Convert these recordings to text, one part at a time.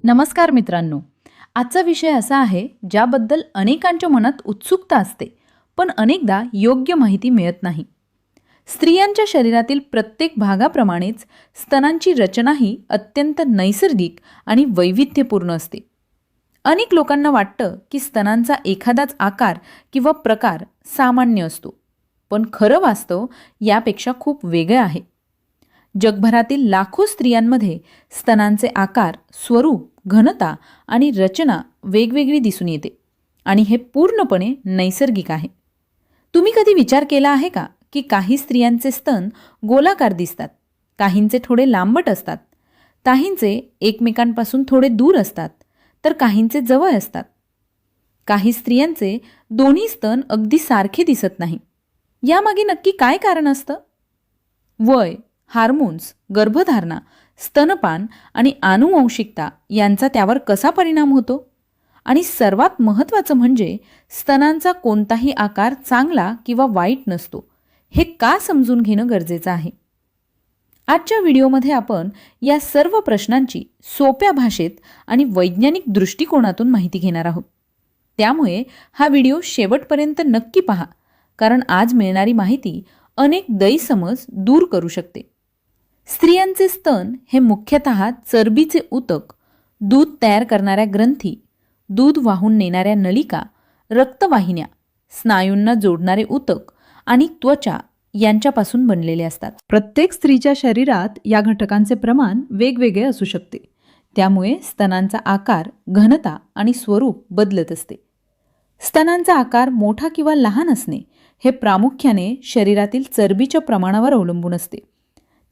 नमस्कार मित्रांनो. आजचा विषय असा आहे ज्याबद्दल अनेकांच्या मनात उत्सुकता असते, पण अनेकदा योग्य माहिती मिळत नाही. स्त्रियांच्या शरीरातील प्रत्येक भागाप्रमाणेच स्तनांची रचनाही अत्यंत नैसर्गिक आणि वैविध्यपूर्ण असते. अनेक लोकांना वाटतं की स्तनांचा एखादाच आकार किंवा प्रकार सामान्य असतो, पण खरं वास्तव यापेक्षा खूप वेगळं आहे. जगभरातील लाखो स्त्रियांमध्ये स्तनांचे आकार, स्वरूप, घनता आणि रचना वेगवेगळी दिसून येते आणि हे पूर्णपणे नैसर्गिक आहे. तुम्ही कधी विचार केला आहे का की काही स्त्रियांचे स्तन गोलाकार दिसतात, काहींचे थोडे लांबट असतात, काहींचे एकमेकांपासून थोडे दूर असतात, तर काहींचे जवळ असतात. काही स्त्रियांचे दोन्ही स्तन अगदी सारखे दिसत नाही. यामागे नक्की काय कारण असतं? वय, हार्मोन्स, गर्भधारणा, स्तनपान आणि आनुवंशिकता यांचा त्यावर कसा परिणाम होतो? आणि सर्वात महत्त्वाचं म्हणजे स्तनांचा कोणताही आकार चांगला किंवा वाईट नसतो, हे का समजून घेणं गरजेचं आहे. आजच्या व्हिडिओमध्ये आपण या सर्व प्रश्नांची सोप्या भाषेत आणि वैज्ञानिक दृष्टिकोनातून माहिती घेणार आहोत. त्यामुळे हा व्हिडिओ शेवटपर्यंत नक्की पहा, कारण आज मिळणारी माहिती अनेक गैरसमज दूर करू शकते. स्त्रियांचे स्तन हे मुख्यतः चरबीचे ऊतक, दूध तयार करणाऱ्या ग्रंथी, दूध वाहून नेणाऱ्या नलिका, रक्तवाहिन्या, स्नायूंना जोडणारे ऊतक आणि त्वचा यांच्यापासून बनलेले असतात. प्रत्येक स्त्रीच्या शरीरात या घटकांचे प्रमाण वेगवेगळे असू शकते. त्यामुळे स्तनांचा आकार, घनता आणि स्वरूप बदलत असते. स्तनांचा आकार मोठा किंवा लहान असणे हे प्रामुख्याने शरीरातील चरबीच्या प्रमाणावर अवलंबून असते.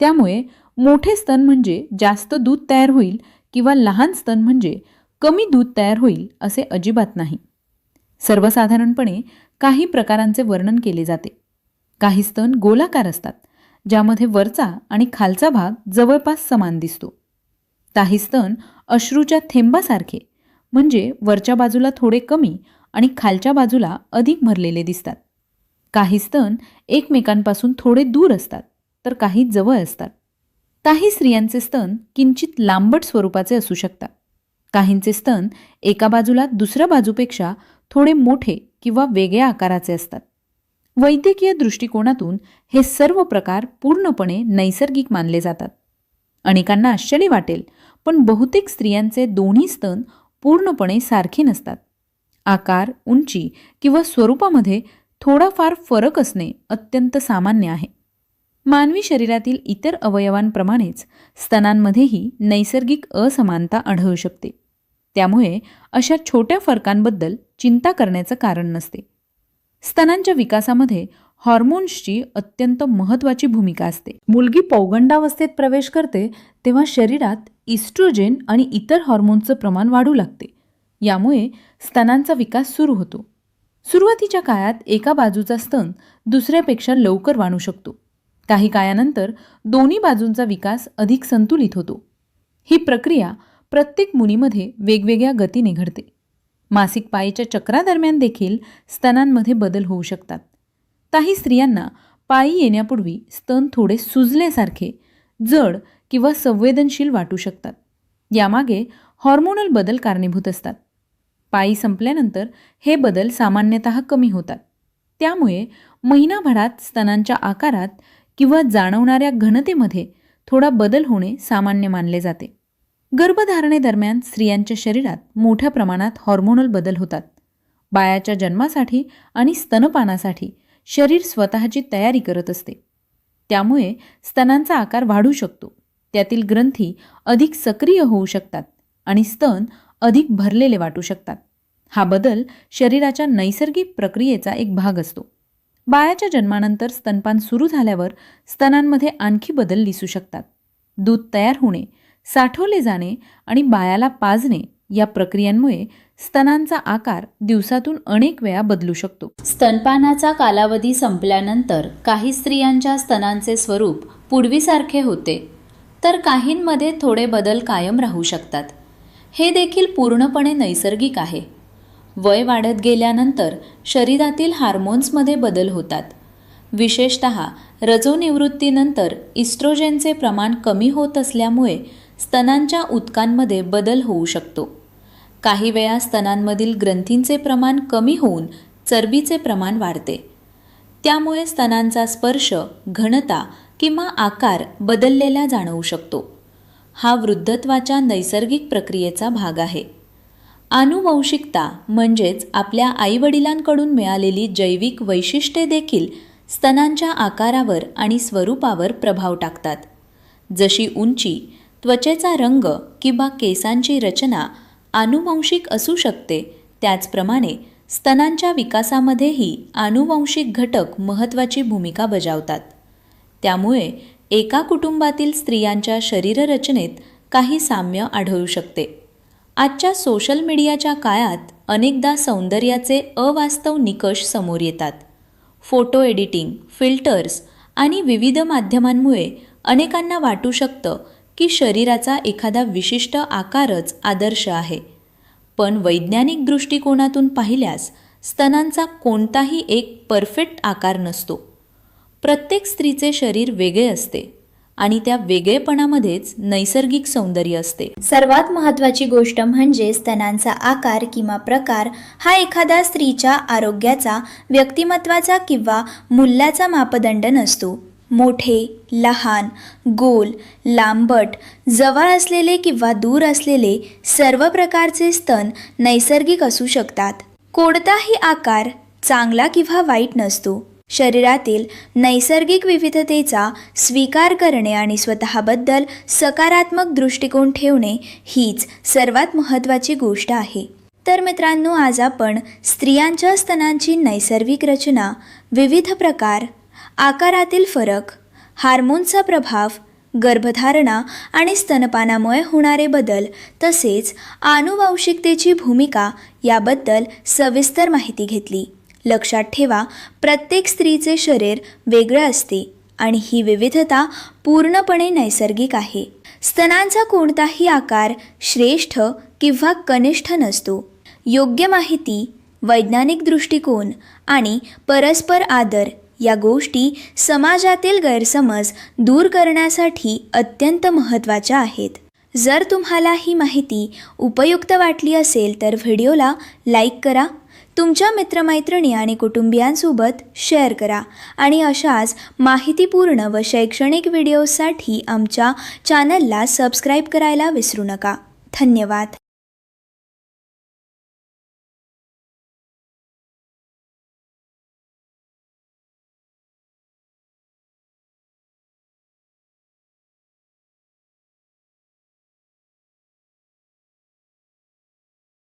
त्यामुळे मोठे स्तन म्हणजे जास्त दूध तयार होईल किंवा लहान स्तन म्हणजे कमी दूध तयार होईल असे अजिबात नाही. सर्वसाधारणपणे काही प्रकारांचे वर्णन केले जाते. काही स्तन गोलाकार असतात, ज्यामध्ये वरचा आणि खालचा भाग जवळपास समान दिसतो. काही स्तन अश्रूच्या थेंबासारखे, म्हणजे वरच्या बाजूला थोडे कमी आणि खालच्या बाजूला अधिक भरलेले दिसतात. काही स्तन एकमेकांपासून थोडे दूर असतात, तर काही जवळ असतात. काही स्त्रियांचे स्तन किंचित लांबट स्वरूपाचे असू शकतात. काहींचे स्तन एका बाजूला दुसऱ्या बाजूपेक्षा थोडे मोठे किंवा वेगळ्या आकाराचे असतात. वैद्यकीय दृष्टिकोनातून हे सर्व प्रकार पूर्णपणे नैसर्गिक मानले जातात. अनेकांना आश्चर्य वाटेल, पण बहुतेक स्त्रियांचे दोन्ही स्तन पूर्णपणे सारखे नसतात. आकार, उंची किंवा स्वरूपामध्ये थोडाफार फरक असणे अत्यंत सामान्य आहे. मानवी शरीरातील इतर अवयवांप्रमाणेच स्तनांमध्येही नैसर्गिक असमानता आढळू शकते. त्यामुळे अशा छोट्या फरकांबद्दल चिंता करण्याचं कारण नसते. स्तनांच्या विकासामध्ये हॉर्मोन्सची अत्यंत महत्त्वाची भूमिका असते. मुलगी पौगंडावस्थेत प्रवेश करते तेव्हा शरीरात इस्ट्रोजेन आणि इतर हॉर्मोन्सचं प्रमाण वाढू लागते. यामुळे स्तनांचा विकास सुरू होतो. सुरुवातीच्या काळात एका बाजूचा स्तन दुसऱ्यापेक्षा लवकर वाढू शकतो. काही काळानंतर दोन्ही बाजूंचा विकास अधिक संतुलित होतो. ही प्रक्रिया प्रत्येक मुलीमध्ये वेगवेगळ्या गतीने घडते. मासिक पाळीच्या चक्रादरम्यान देखील स्तनांमध्ये बदल होऊ शकतात. काही स्त्रियांना पाळी येण्यापूर्वी स्तन थोडे सुजल्यासारखे, जड किंवा संवेदनशील वाटू शकतात. यामागे हॉर्मोनल बदल कारणीभूत असतात. पाळी संपल्यानंतर हे बदल सामान्यतः कमी होतात. त्यामुळे महिनाभरात स्तनांच्या आकारात किंवा जाणवणाऱ्या घनतेमध्ये थोडा बदल होणे सामान्य मानले जाते. गर्भधारणेदरम्यान स्त्रियांच्या शरीरात मोठ्या प्रमाणात हॉर्मोनल बदल होतात. बाळाच्या जन्मासाठी आणि स्तनपानासाठी शरीर स्वतःची तयारी करत असते. त्यामुळे स्तनांचा आकार वाढू शकतो. त्यातील ग्रंथी अधिक सक्रिय होऊ शकतात आणि स्तन अधिक भरलेले वाटू शकतात. हा बदल शरीराच्या नैसर्गिक प्रक्रियेचा एक भाग असतो. बाळाच्या जन्मानंतर स्तनपान सुरू झाल्यावर स्तनांमध्ये आणखी बदल दिसू शकतात. दूध तयार होणे, साठवले जाणे आणि बाळाला पाजणे या प्रक्रियांमुळे स्तनांचा आकार दिवसातून अनेक वेळा बदलू शकतो. स्तनपानाचा कालावधी संपल्यानंतर काही स्त्रियांच्या स्तनांचे स्वरूप पूर्वीसारखे होते, तर काहींमध्ये थोडे बदल कायम राहू शकतात. हे देखील पूर्णपणे नैसर्गिक आहे. वय वाढत गेल्यानंतर शरीरातील हार्मोन्समध्ये बदल होतात. विशेषतः रजोनिवृत्तीनंतर इस्ट्रोजेनचे प्रमाण कमी होत असल्यामुळे स्तनांच्या ऊतकांमध्ये बदल होऊ शकतो. काही वेळा स्तनांमधील ग्रंथींचे प्रमाण कमी होऊन चरबीचे प्रमाण वाढते. त्यामुळे स्तनांचा स्पर्श, घनता किंवा आकार बदललेला जाणवू शकतो. हा वृद्धत्वाच्या नैसर्गिक प्रक्रियेचा भाग आहे. आनुवंशिकता म्हणजेच आपल्या आईवडिलांकडून मिळालेली जैविक वैशिष्ट्ये देखील स्तनांच्या आकारावर आणि स्वरूपावर प्रभाव टाकतात. जशी उंची, त्वचेचा रंग किंवा केसांची रचना आनुवंशिक असू शकते, त्याचप्रमाणे स्तनांच्या विकासामध्येही आनुवंशिक घटक महत्त्वाची भूमिका बजावतात. त्यामुळे एका कुटुंबातील स्त्रियांच्या शरीररचनेत काही साम्य आढळू शकते. आजच्या सोशल मीडियाच्या काळात अनेकदा सौंदर्याचे अवास्तव निकष समोर येतात. फोटो एडिटिंग, फिल्टर्स आणि विविध माध्यमांमुळे अनेकांना वाटू शकतं की शरीराचा एखादा विशिष्ट आकारच आदर्श आहे. पण वैज्ञानिक दृष्टिकोनातून पाहिल्यास स्तनांचा कोणताही एक परफेक्ट आकार नसतो. प्रत्येक स्त्रीचे शरीर वेगळे असते आणि त्या वेगळेपणामध्येच नैसर्गिक सौंदर्य असते. सर्वात महत्त्वाची गोष्ट म्हणजे स्तनांचा आकार किंवा प्रकार हा एखाद्या स्त्रीच्या आरोग्याचा, व्यक्तिमत्वाचा किंवा मूल्याचा मापदंड नसतो. मोठे, लहान, गोल, लांबट, जवळ असलेले किंवा दूर असलेले सर्व प्रकारचे स्तन नैसर्गिक असू शकतात. कोणताही आकार चांगला किंवा वाईट नसतो. शरीरातील नैसर्गिक विविधतेचा स्वीकार करणे आणि स्वतःबद्दल सकारात्मक दृष्टिकोन ठेवणे हीच सर्वात महत्त्वाची गोष्ट आहे. तर मित्रांनो, आज आपण स्त्रियांच्या स्तनांची नैसर्गिक रचना, विविध प्रकार, आकारातील फरक, हार्मोनचा प्रभाव, गर्भधारणा आणि स्तनपानामुळे होणारे बदल तसेच आनुवंशिकतेची भूमिका याबद्दल सविस्तर माहिती घेतली. लक्षात ठेवा, प्रत्येक स्त्रीचे शरीर वेगळे असते आणि ही विविधता पूर्णपणे नैसर्गिक आहे. स्तनांचा कोणताही आकार श्रेष्ठ किंवा कनिष्ठ नसतो. योग्य माहिती, वैज्ञानिक दृष्टिकोन आणि परस्पर आदर या गोष्टी समाजातील गैरसमज दूर करण्यासाठी अत्यंत महत्त्वाच्या आहेत. जर तुम्हाला ही माहिती उपयुक्त वाटली असेल तर व्हिडिओला लाईक करा, तुमच्या मित्रमैत्रिणी आणि कुटुंबियांसोबत शेअर करा आणि अशाच माहितीपूर्ण व शैक्षणिक व्हिडिओसाठी आमच्या चॅनलला सबस्क्राईब करायला विसरू नका. धन्यवाद.